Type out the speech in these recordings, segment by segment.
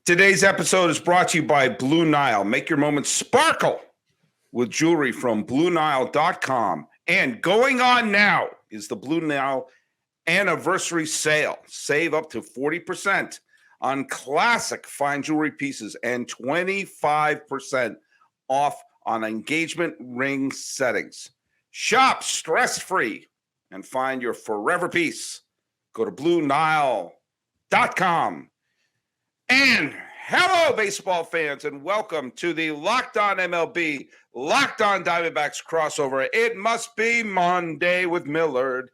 Today's episode is brought to you by Blue Nile. Make your moments sparkle with jewelry from BlueNile.com. And going on now is the Blue Nile anniversary sale. Save up to 40% on classic fine jewelry pieces and 25% off on engagement ring settings. Shop stress-free and find your forever piece. Go to BlueNile.com. And hello, baseball fans, and welcome to the Locked On MLB, Locked On Diamondbacks crossover. It must be Monday with Millard.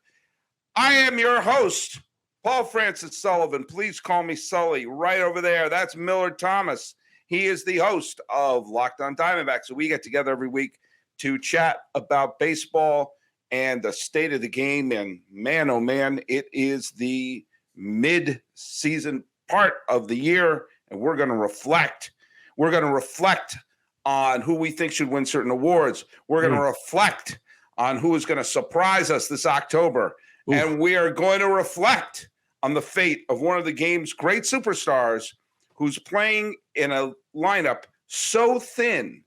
I am your host, Paul Francis Sullivan. Please call me Sully right over there. That's Millard Thomas. He is the host of Locked On Diamondbacks. So we get together every week to chat about baseball and the state of the game. And man, oh man, it is the mid-season part of the year, and we're going to reflect. We're going to reflect on who we think should win certain awards. We're going to reflect on who is going to surprise us this October. And we are going to reflect on the fate of one of the game's great superstars who's playing in a lineup so thin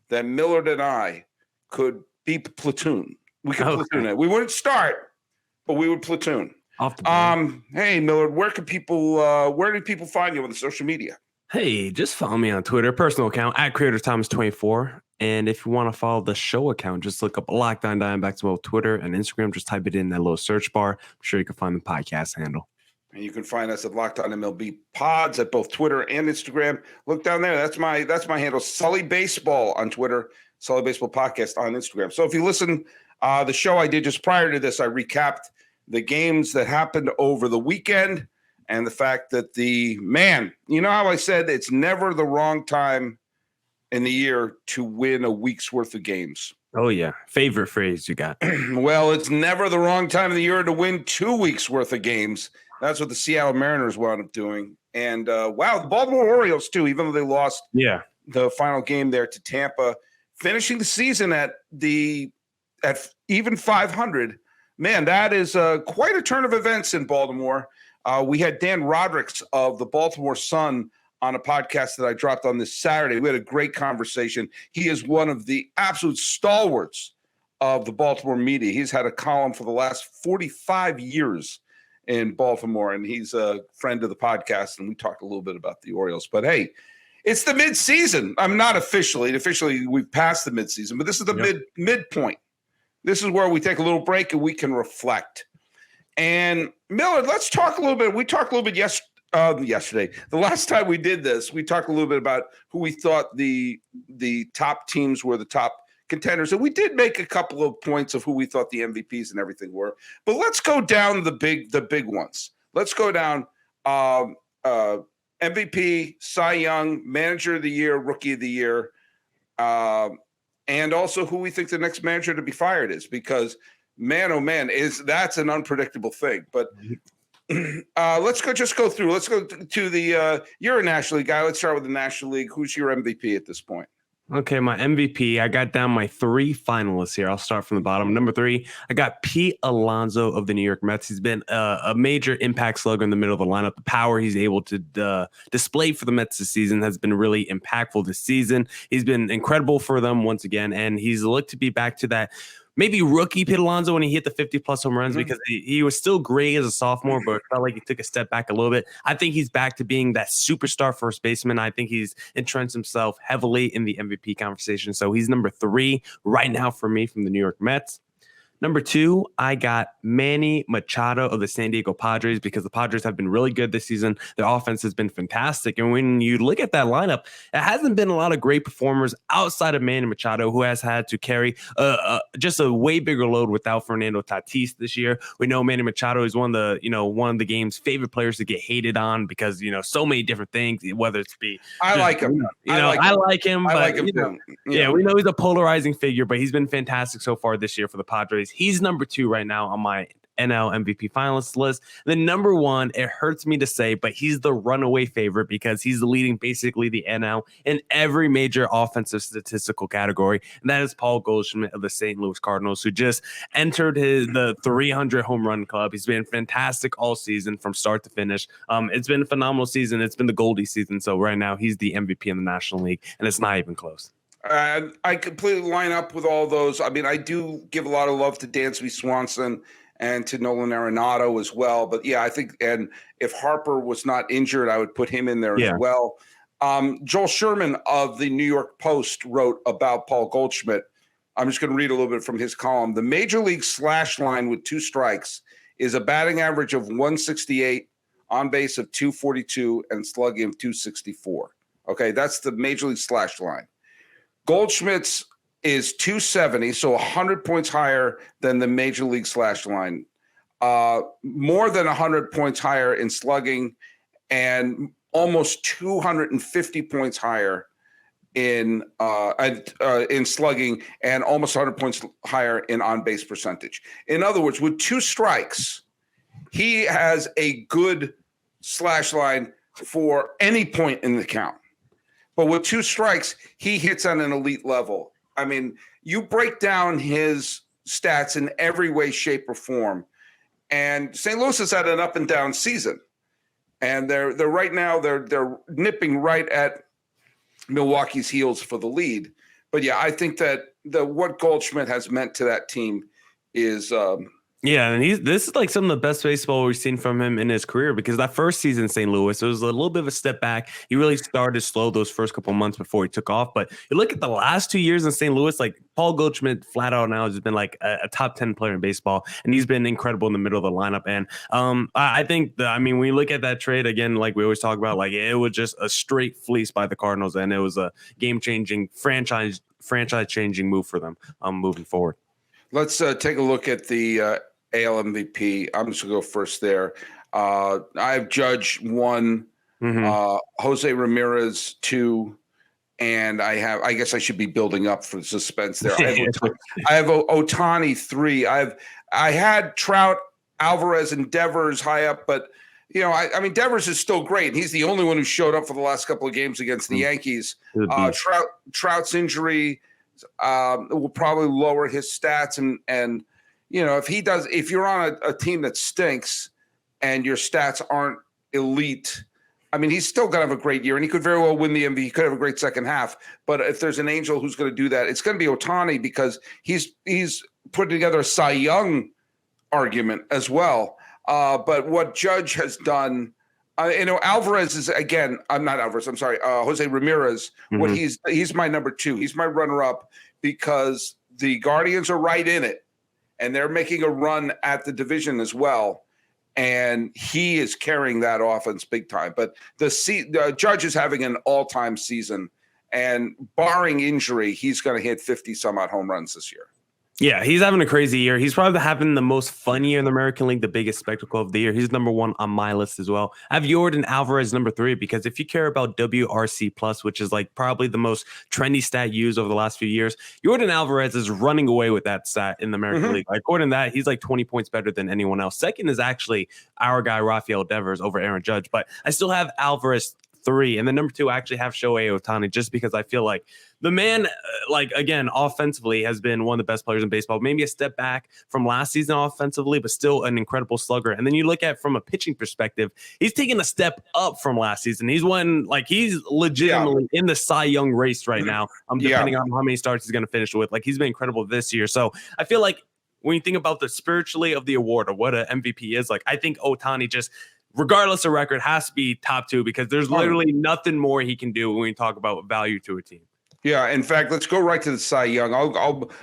that Millard and I could be platoon. We could platoon it. We wouldn't start, but we would platoon. Hey Millard, where do people find you on the social media? Hey, just follow me on Twitter, personal account @CreatorThomas24. And if you want to follow the show account, just look up Locked On Diamondbacks on both Twitter and Instagram. Just type it in that little search bar. I'm sure you can find the podcast handle. And you can find us at Locked On MLB Pods at both Twitter and Instagram. Look down there. That's my handle. Sully Baseball on Twitter, Sully Baseball Podcast on Instagram. So if you listen, the show I did just prior to this, I recapped the games that happened over the weekend and the fact that you know how I said it's never the wrong time in the year to win a week's worth of games. Oh, yeah. Favorite phrase you got. Well, it's never the wrong time of the year to win 2 weeks worth of games. That's what the Seattle Mariners wound up doing. And, the Baltimore Orioles, too, even though they lost the final game there to Tampa, finishing the season at even 500. Man, that is quite a turn of events in Baltimore. We had Dan Rodricks of the Baltimore Sun on a podcast that I dropped on this Saturday. We had a great conversation. He is one of the absolute stalwarts of the Baltimore media. He's had a column for the last 45 years in Baltimore, and he's a friend of the podcast, and we talked a little bit about the Orioles. But, hey, it's the midseason. I'm not officially. Officially, we've passed the midseason, but this is the midpoint. This is where we take a little break and we can reflect. And Millard, let's talk a little bit. We talked a little bit yesterday. The last time we did this, we talked a little bit about who we thought the top teams were, the top contenders. And we did make a couple of points of who we thought the MVPs and everything were. But let's go down the big ones. Let's go down MVP, Cy Young, Manager of the Year, Rookie of the Year, and also who we think the next manager to be fired is, because man, oh man, that's an unpredictable thing. But let's go through. Let's go to the you're a National League guy. Let's start with the National League. Who's your MVP at this point? Okay, my MVP, I got down my 3 finalists here. I'll start from the bottom. Number 3, I got Pete Alonso of the New York Mets. He's been a major impact slugger in the middle of the lineup. The power he's able to display for the Mets this season has been really impactful this season. He's been incredible for them once again, and he's looked to be back to that maybe rookie Pete Alonso when he hit the 50-plus home runs, because he was still great as a sophomore, but it felt like he took a step back a little bit. I think he's back to being that superstar first baseman. I think he's entrenched himself heavily in the MVP conversation. So he's number 3 right now for me from the New York Mets. Number 2, I got Manny Machado of the San Diego Padres, because the Padres have been really good this season. Their offense has been fantastic. And when you look at that lineup, it hasn't been a lot of great performers outside of Manny Machado, who has had to carry just a way bigger load without Fernando Tatis this year. We know Manny Machado is one of the game's favorite players to get hated on because, so many different things, whether it's I like him. I like him. Yeah, we know he's a polarizing figure, but he's been fantastic so far this year for the Padres. He's number 2 right now on my NL MVP finalist list. The number one, it hurts me to say, but he's the runaway favorite because he's leading basically the NL in every major offensive statistical category, and that is Paul Goldschmidt of the St. Louis Cardinals, who just entered the 300 home run club. He's been fantastic all season from start to finish. It's been a phenomenal season. It's been the Goldie season. So right now he's the MVP in the National League, and it's not even close. I completely line up with all those. I mean, I do give a lot of love to Dansby Swanson and to Nolan Arenado as well. But yeah, I think, and if Harper was not injured, I would put him in there as well. Joel Sherman of the New York Post wrote about Paul Goldschmidt. I'm just going to read a little bit from his column. The major league slash line with 2 strikes is a batting average of 168, on base of 242, and slugging of 264. Okay, that's the major league slash line. Goldschmidt's is 270, so 100 points higher than the major league slash line. More than 100 points higher in slugging, and almost 250 points higher in slugging, and almost 100 points higher in on-base percentage. In other words, with 2 strikes, he has a good slash line for any point in the count. But with 2 strikes, he hits on an elite level. I mean, you break down his stats in every way, shape, or form. And St. Louis has had an up and down season. And they're right now they're nipping right at Milwaukee's heels for the lead. But yeah, I think that what Goldschmidt has meant to that team is yeah, and this is like some of the best baseball we've seen from him in his career, because that first season in St. Louis, it was a little bit of a step back. He really started slow those first couple months before he took off. But you look at the last 2 years in St. Louis, like Paul Goldschmidt flat out now has been like a top 10 player in baseball, and he's been incredible in the middle of the lineup. And I think when you look at that trade again, like we always talk about, like it was just a straight fleece by the Cardinals, and it was a game-changing, franchise-changing move for them moving forward. Let's take a look at the AL MVP. I'm just going to go first there. I have Judge 1, Jose Ramirez 2, and I guess I should be building up for the suspense there. I have Ohtani 3. I had Trout, Alvarez, and Devers high up, but I mean, Devers is still great. He's the only one who showed up for the last couple of games against the Yankees. Trout's injury will probably lower his stats, and if you're on a team that stinks and your stats aren't elite, I mean, he's still going to have a great year, and he could very well win the MVP. He could have a great second half. But if there's an angel who's going to do that, it's going to be Ohtani, because he's putting together a Cy Young argument as well. But what Judge has done, Alvarez is, again, I'm not Alvarez, I'm sorry, Jose Ramirez. What he's my number 2. He's my runner-up, because the Guardians are right in it, and they're making a run at the division as well. And he is carrying that offense big time. But the Judge is having an all-time season, and barring injury, he's going to hit 50-some-odd home runs this year. Yeah, he's having a crazy year. He's probably having the most fun year in the American League, the biggest spectacle of the year. He's number 1 on my list as well. I have Yordan Alvarez number 3, because if you care about WRC plus, which is like probably the most trendy stat used over the last few years, Yordan Alvarez is running away with that stat in the American League. Like, according to that, he's like 20 points better than anyone else. Second is actually our guy Rafael Devers over Aaron Judge, but I still have Alvarez 3, and then number 2 I actually have Shohei Ohtani, just because I feel like the man, again, offensively has been one of the best players in baseball. Maybe a step back from last season offensively, but still an incredible slugger. And then you look at from a pitching perspective, he's taken a step up from last season. He's he's legitimately in the Cy Young race right now. Depending on how many starts he's going to finish with. Like, he's been incredible this year. So I feel like when you think about the spiritually of the award, or what an MVP is, like, I think Ohtani just, regardless of record, has to be top 2, because there's literally nothing more he can do when we talk about value to a team. Yeah, in fact, let's go right to the Cy Young.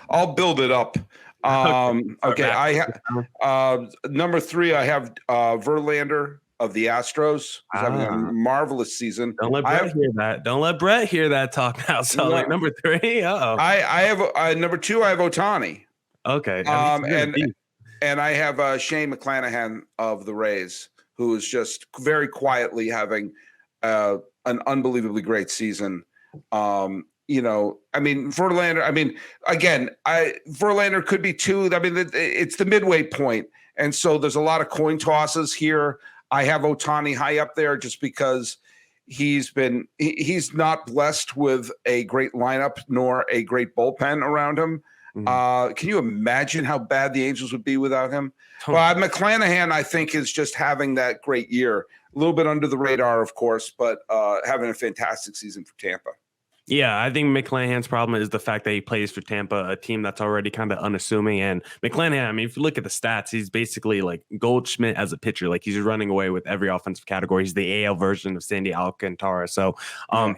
I'll build it up. Okay, I have number 3. I have Verlander of the Astros. He's having a marvelous season. Don't let Brett hear that. Don't let Brett hear that talk now. So, like, number 3. I have number 2. I have Ohtani. Okay. And I have Shane McClanahan of the Rays, who is just very quietly having an unbelievably great season. I mean, Verlander, again, Verlander could be 2. I mean, it's the midway point. And so there's a lot of coin tosses here. I have Ohtani high up there just because he's not blessed with a great lineup nor a great bullpen around him. Can you imagine how bad the Angels would be without him? Well, McClanahan, I think, is just having that great year. A little bit under the radar, of course, but having a fantastic season for Tampa. Yeah, I think McClanahan's problem is the fact that he plays for Tampa, a team that's already kind of unassuming. And McClanahan, I mean, if you look at the stats, he's basically like Goldschmidt as a pitcher. Like he's running away with every offensive category. He's the AL version of Sandy Alcantara. So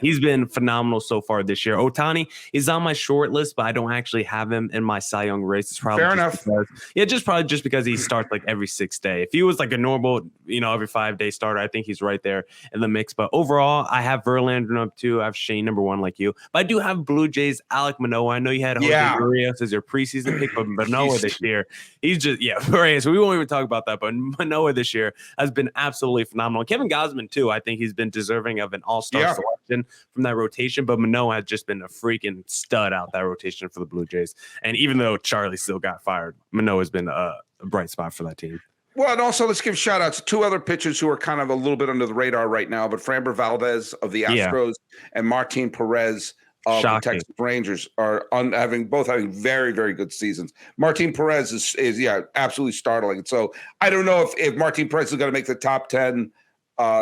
he's been phenomenal so far this year. Ohtani is on my short list, but I don't actually have him in my Cy Young race. It's probably fair enough. Just because he starts like every 6th day. If he was like a normal, every 5-day starter, I think he's right there in the mix. But overall, I have Verlander number 2. I have Shane number 1, like you. But I do have Blue Jays, Alek Manoah. I know you had Jose Urias as your preseason pick, but Manoah this year, he's just, Urias. We won't even talk about that, but Manoah this year has been absolutely phenomenal. Kevin Gausman, too, I think he's been deserving of an all-star selection from that rotation, but Manoah has just been a freaking stud out that rotation for the Blue Jays. And even though Charlie still got fired, Manoah has been a bright spot for that team. Well, and also let's give shout outs to 2 other pitchers who are kind of a little bit under the radar right now, but Framber Valdez of the Astros and Martin Perez of the Texas Rangers are both having very, very good seasons. Martin Perez is absolutely startling. So I don't know if Martin Perez is going to make the top 10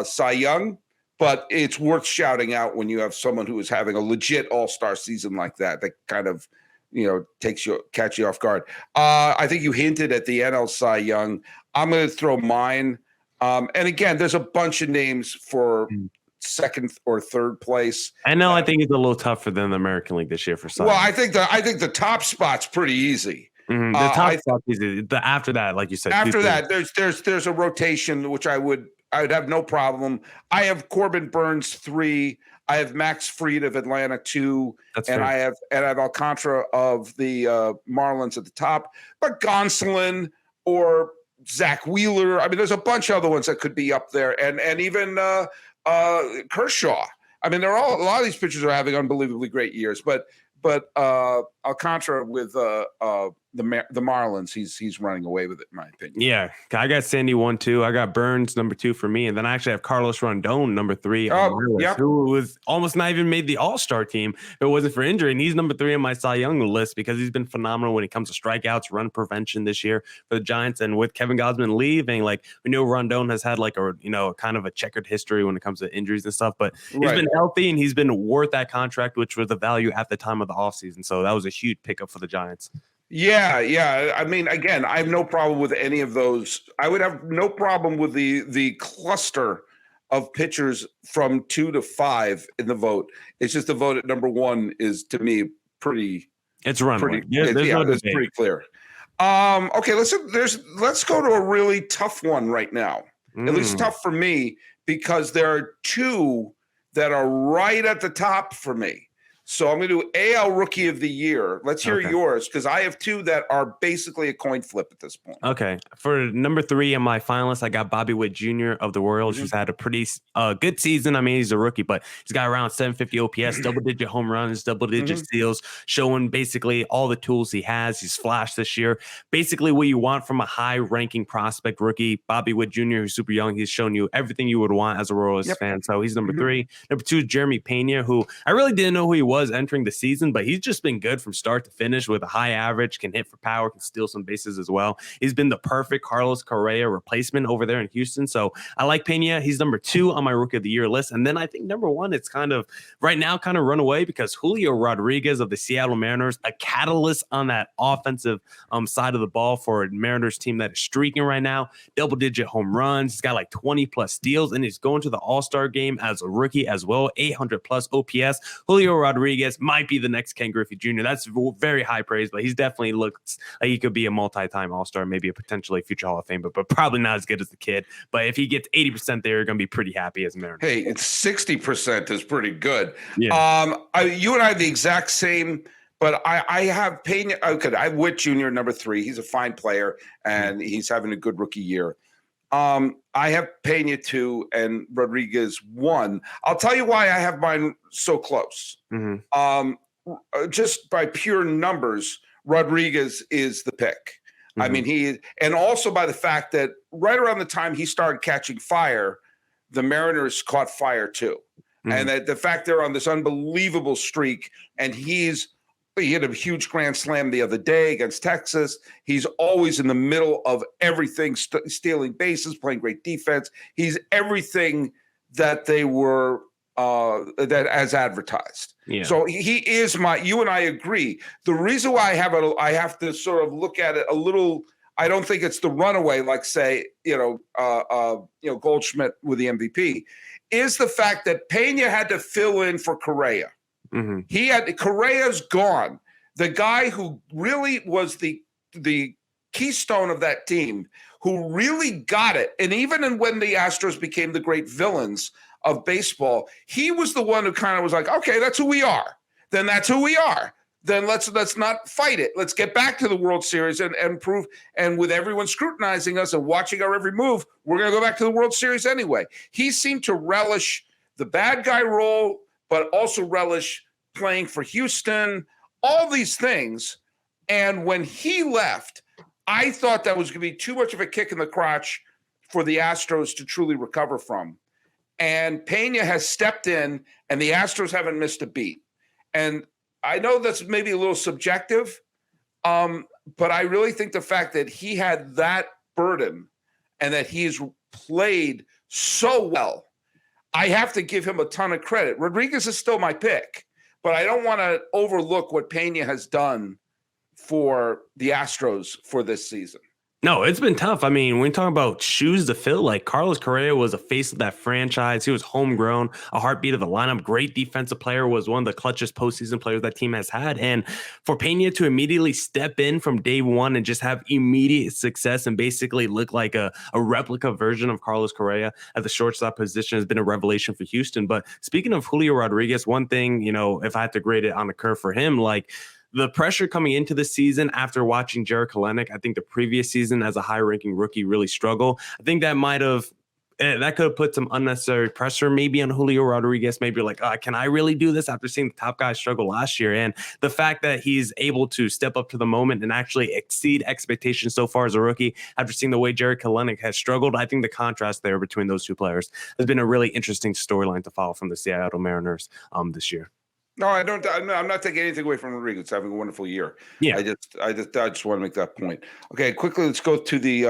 Cy Young, but it's worth shouting out when you have someone who is having a legit all-star season like that kind of catch you off guard. I think you hinted at the NL Cy Young. I'm going to throw mine. And again, there's a bunch of names for 2nd or 3rd place. I know. I think it's a little tougher than the American League this year for Cy. Well, I think the top spot's pretty easy. The top spot's easy. After that, like you said, there's a rotation which I would have no problem. I have Corbin Burns 3. I have Max Fried of Atlanta 2, I have Alcantara of the Marlins at the top. But Gonsolin or Zach Wheeler, I mean, there's a bunch of other ones that could be up there, and even Kershaw. I mean, a lot of these pitchers are having unbelievably great years, but Alcantara with the Marlins, he's running away with it, in my opinion. Yeah, I got Sandy 1, 2. I got Burns number 2 for me, and then I actually have Carlos Rondon number 3 on my list, who was almost not even made the All-Star team if it wasn't for injury, and he's number 3 on my Cy Young list because he's been phenomenal when it comes to strikeouts, run prevention this year for the Giants, and with Kevin Gausman leaving, like we know Rondon has had like a kind of a checkered history when it comes to injuries and stuff, but he's been healthy and he's been worth that contract, which was the value at the time of the offseason. So that was a huge pickup for the Giants. Yeah. I mean, again, I have no problem with any of those. I would have no problem with the cluster of pitchers from 2 to 5 in the vote. It's just the vote at number 1 is, to me, pretty. It's running. It's pretty clear. Okay, let's go to a really tough one right now. At least tough for me, because there are 2 that are right at the top for me. So I'm going to do AL Rookie of the Year. Let's hear yours, because I have 2 that are basically a coin flip at this point. Okay. For number 3 on my finalist, I got Bobby Witt Jr. of the Royals, who's had a pretty good season. I mean, he's a rookie, but he's got around 750 OPS, double-digit home runs, double-digit steals, showing basically all the tools he has. He's flashed this year. Basically what you want from a high-ranking prospect rookie. Bobby Witt Jr., who's super young. He's shown you everything you would want as a Royals fan. So he's number 3. Number 2 is Jeremy Pena, who I really didn't know who he was entering the season, but he's just been good from start to finish with a high average, can hit for power, can steal some bases as well. He's been the perfect Carlos Correa replacement over there in Houston. So I like Pena. He's number 2 on my Rookie of the Year list. And then I think number 1, it's kind of right now kind of run away because Julio Rodriguez of the Seattle Mariners, a catalyst on that offensive side of the ball for a Mariners team that is streaking right now, double-digit home runs. He's got like 20+ steals, and he's going to the All-Star game as a rookie as well, 800+ OPS. Julio Rodriguez might be the next Ken Griffey Jr. That's very high praise, but he's definitely looks like he could be a multi-time All-Star, maybe a potentially future Hall of Fame, but probably not as good as the kid. But if he gets 80% there, you're going to be pretty happy as a Mariner. Hey, it's 60% is pretty good. Yeah. You and I have the exact same, but I have Pena. Okay, I have Witt Jr. number 3. He's a fine player, and he's having a good rookie year. I have Pena 2 and Rodriguez 1. I'll tell you why I have mine so close. Just by pure numbers, Rodriguez is the pick. I mean, and also by the fact that right around the time he started catching fire, the Mariners caught fire too. And that the fact they're on this unbelievable streak, and he hit a huge grand slam the other day against Texas. He's always in the middle of everything, stealing bases, playing great defense. He's everything that they were that as advertised. Yeah. So he is you and I agree. The reason why I have to sort of look at it a little. I don't think it's the runaway, like say, Goldschmidt with the MVP, is the fact that Pena had to fill in for Correa. Correa's gone. The guy who really was the keystone of that team, who really got it. And even when the Astros became the great villains of baseball, he was the one who kind of was like, okay, that's who we are. Then that's who we are. Then let's not fight it. Let's get back to the World Series and prove. And with everyone scrutinizing us and watching our every move, we're going to go back to the World Series anyway. He seemed to relish the bad guy role, but also relish playing for Houston, all these things. And when he left, I thought that was going to be too much of a kick in the crotch for the Astros to truly recover from. And Pena has stepped in, and the Astros haven't missed a beat. And I know that's maybe a little subjective, but I really think the fact that he had that burden and that he's played so well, I have to give him a ton of credit. Rodriguez is still my pick, but I don't want to overlook what Pena has done for the Astros for this season. No, it's been tough. I mean, when you talk about shoes to fill, like Carlos Correa was a face of that franchise. He was homegrown, a heartbeat of the lineup, great defensive player, was one of the clutchest postseason players that team has had. And for Pena to immediately step in from day one and just have immediate success and basically look like a replica version of Carlos Correa at the shortstop position has been a revelation for Houston. But speaking of Julio Rodriguez, one thing, if I had to grade it on the curve for him, like, the pressure coming into the season after watching Jarred Kelenic, I think the previous season as a high-ranking rookie really struggled. I think that could have put some unnecessary pressure maybe on Julio Rodriguez. Maybe like, can I really do this after seeing the top guys struggle last year? And the fact that he's able to step up to the moment and actually exceed expectations so far as a rookie after seeing the way Jarred Kelenic has struggled, I think the contrast there between those two players has been a really interesting storyline to follow from the Seattle Mariners this year. No, I don't. I'm not taking anything away from Rodriguez. Having a wonderful year. Yeah, I just want to make that point. Okay, quickly, let's go to the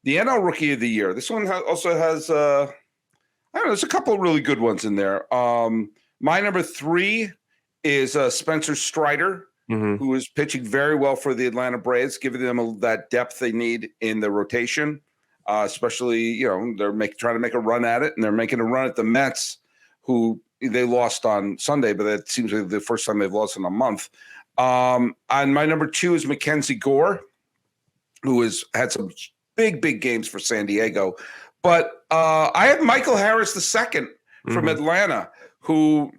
NL Rookie of the Year. This one also has I don't know. There's a couple of really good ones in there. My number 3 is Spencer Strider, who is pitching very well for the Atlanta Braves, giving them that depth they need in the rotation. Especially, they're trying to make a run at it, and they're making a run at the Mets, who they lost on Sunday, but that seems like the first time they've lost in a month. And my number 2 is Mackenzie Gore, who has had some big games for San Diego. But I have Michael Harris II from Atlanta, who,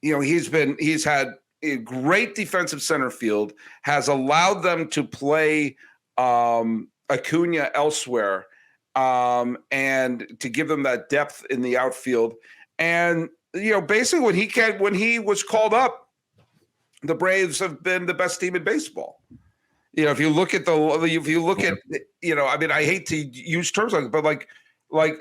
he's had a great defensive center field, has allowed them to play Acuna elsewhere, and to give them that depth in the outfield. And, basically when he was called up, the Braves have been the best team in baseball. If you look at I mean, I hate to use terms like it, but like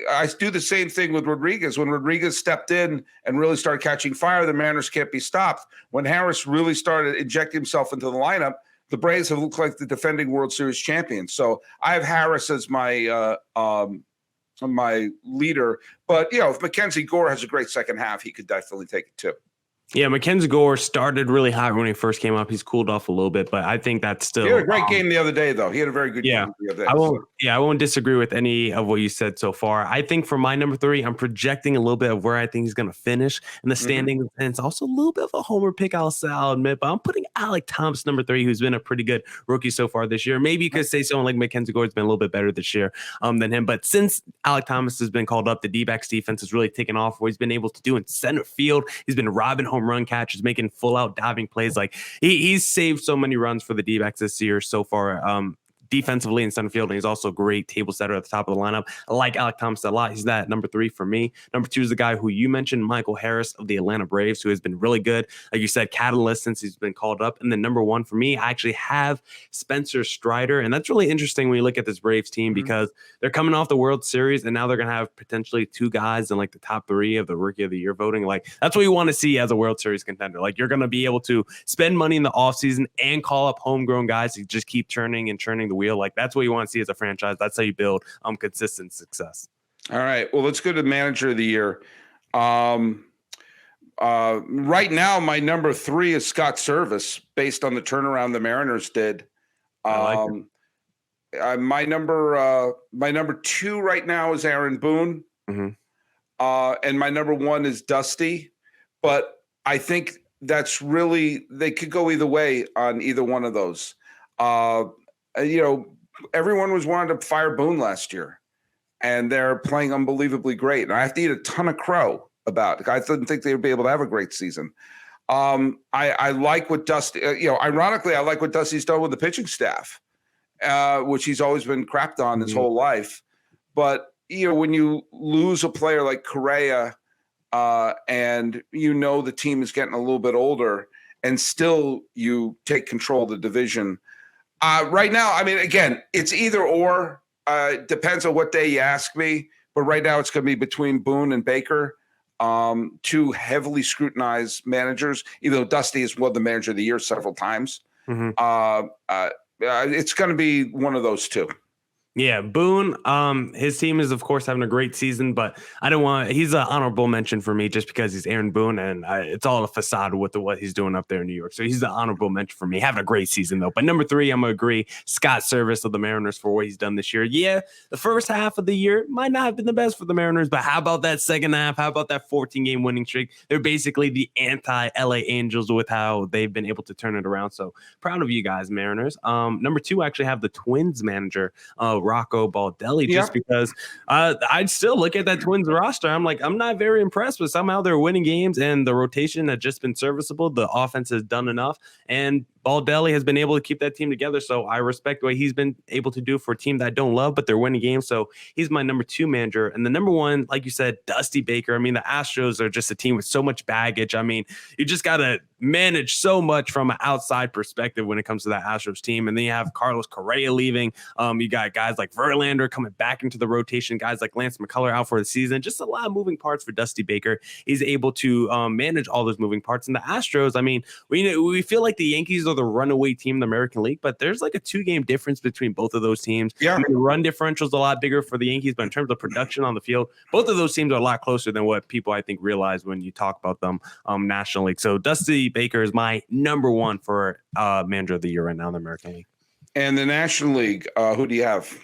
I do the same thing with Rodriguez. When Rodriguez stepped in and really started catching fire, the Mariners can't be stopped. When Harris really started injecting himself into the lineup, the Braves have looked like the defending World Series champions. So I have Harris as my leader, but if Mackenzie Gore has a great second half, he could definitely take it too. Yeah, Mackenzie Gore started really hot when he first came up. He's cooled off a little bit, but I think that's still. He had a great game the other day, though. He had a very good game the other day. I won't disagree with any of what you said so far. I think for my number 3, I'm projecting a little bit of where I think he's going to finish in the standings, and it's also a little bit of a homer pick, I'll admit, but I'm putting Alek Thomas number 3, who's been a pretty good rookie so far this year. Maybe you could say someone like Mackenzie Gore's been a little bit better this year than him, but since Alek Thomas has been called up, the D-backs defense has really taken off. What he's been able to do in center field, he's been robbing home run catches, making full out diving plays. Like he's saved so many runs for the D-backs this year so far. defensively in center field, and he's also a great table setter at the top of the lineup. I like Alec Thomas a lot. He's that number 3 for me. Number 2 is the guy who you mentioned, Michael Harris of the Atlanta Braves, who has been really good. Like you said, catalyst since he's been called up. And then number 1 for me, I actually have Spencer Strider. And that's really interesting when you look at this Braves team because they're coming off the World Series and now they're going to have potentially 2 guys in like the top 3 of the Rookie of the Year voting. Like that's what you want to see as a World Series contender. Like you're going to be able to spend money in the offseason and call up homegrown guys to just keep churning and churning the wheel. Like that's what you want to see as a franchise. That's how you build consistent success. All right. Well, let's go to Manager of the Year. Right now, my number 3 is Scott Service, based on the turnaround the Mariners did. My number 2 right now is Aaron Boone, and my number 1 is Dusty. But I think that's really, they could go either way on either one of those. Everyone was wanting to fire Boone last year, and they're playing unbelievably great. And I have to eat a ton of crow about it. I didn't think they would be able to have a great season. I like what Dusty, ironically, I like what Dusty's done with the pitching staff, which he's always been crapped on his whole life. But, when you lose a player like Correa, and the team is getting a little bit older and still you take control of the division. Right now, I mean, again, it's either or. Depends on what day you ask me. But right now it's going to be between Boone and Baker, 2 heavily scrutinized managers, even though Dusty has won the Manager of the Year several times. It's going to be one of those 2. Yeah, Boone, his team is, of course, having a great season, but he's an honorable mention for me just because he's Aaron Boone, and it's all a facade with what he's doing up there in New York. So he's an honorable mention for me. Having a great season, though. But number 3, I'm going to agree, Scott Service of the Mariners for what he's done this year. Yeah, the first half of the year might not have been the best for the Mariners, but how about that second half? How about that 14-game winning streak? They're basically the anti-LA Angels with how they've been able to turn it around. So proud of you guys, Mariners. Number 2, I actually have the Twins manager, Rocco Baldelli, just because I'd still look at that Twins roster. I'm not very impressed, but somehow they're winning games and the rotation has just been serviceable. The offense has done enough, and Baldelli has been able to keep that team together. So I respect what he's been able to do for a team that I don't love, but they're winning games. So he's my number 2 manager. And the number 1, like you said, Dusty Baker. I mean, the Astros are just a team with so much baggage. I mean, you just got to manage so much from an outside perspective when it comes to that Astros team. And then you have Carlos Correa leaving. You got guys like Verlander coming back into the rotation, guys like Lance McCullers out for the season. Just a lot of moving parts for Dusty Baker. He's able to manage all those moving parts. And the Astros, I mean, we feel like the Yankees are the runaway team in the American League, but there's like a 2-game difference between both of those teams. Yeah. I mean, the run differential is a lot bigger for the Yankees, but in terms of production on the field, both of those teams are a lot closer than what people, I think, realize when you talk about them National League. So Dusty Baker is my number 1 for Manager of the Year right now in the American League. And the National League, who do you have?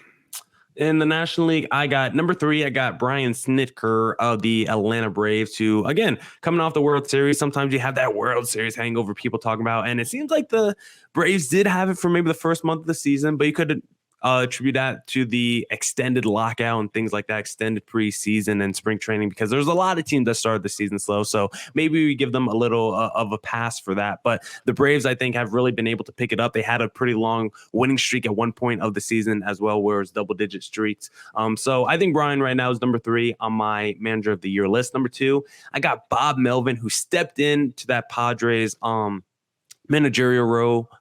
In the National League, I got number 3. I got Brian Snitker of the Atlanta Braves, who, again, coming off the World Series, sometimes you have that World Series hangover people talking about. And it seems like the Braves did have it for maybe the first month of the season, but you could attribute that to the extended lockout and things like that, extended preseason and spring training, because there's a lot of teams that started the season slow. So maybe we give them a little of a pass for that. But the Braves, I think, have really been able to pick it up. They had a pretty long winning streak at one point of the season as well, where it's double-digit streaks. So I think Brian right now is number 3 on my Manager of the Year list. Number 2, I got Bob Melvin, who stepped into that Padres managerial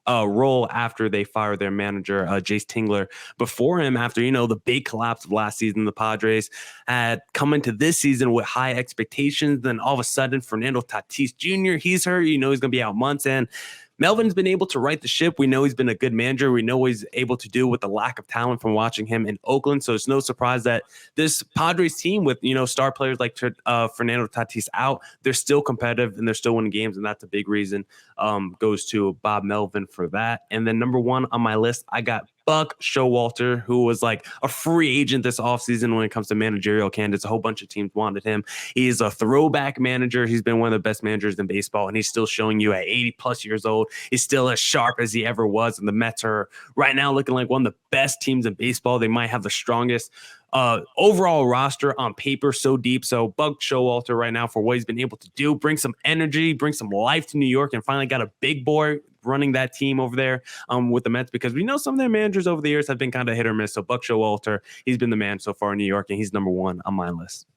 role after they fired their manager, Jace Tingler. Before him, after, the big collapse of last season, the Padres had come into this season with high expectations. Then all of a sudden, Fernando Tatis Jr., he's hurt. He's going to be out months. And Melvin's been able to right the ship. We know he's been a good manager. We know what he's able to do with the lack of talent from watching him in Oakland. So it's no surprise that this Padres team with, star players like Fernando Tatis out, they're still competitive and they're still winning games. And that's a big reason goes to Bob Melvin for that. And then number 1 on my list, I got Buck Showalter, who was like a free agent this offseason when it comes to managerial candidates. A whole bunch of teams wanted him. He's a throwback manager. He's been one of the best managers in baseball, and he's still showing you at 80-plus years old. He's still as sharp as he ever was, and the Mets are right now looking like one of the best teams in baseball. They might have the strongest overall roster on paper, so deep. So Buck Showalter right now, for what he's been able to do, bring some energy, bring some life to New York, and finally got a big boy running that team over there with the Mets, because we know some of their managers over the years have been kind of hit or miss. So Buck Showalter, he's been the man so far in New York, and he's number one on my list.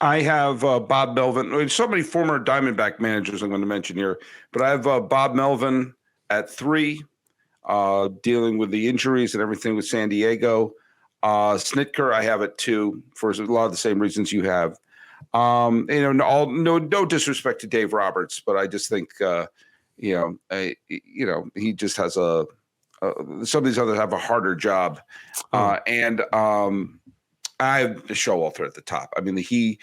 I have Bob Melvin. So many former Diamondback managers I'm going to mention here, but I have Bob Melvin at 3, dealing with the injuries and everything with San Diego. Snitker, I have at 2 for a lot of the same reasons you have. No disrespect to Dave Roberts, but I just think he just has some of these others have a harder job, and I have Showalter at the top. I mean, he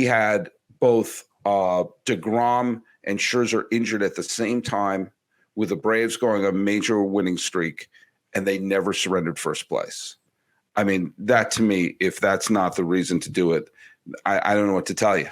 had both DeGrom and Scherzer injured at the same time, with the Braves going a major winning streak, and they never surrendered first place. I mean, that to me, if that's not the reason to do it, I don't know what to tell you.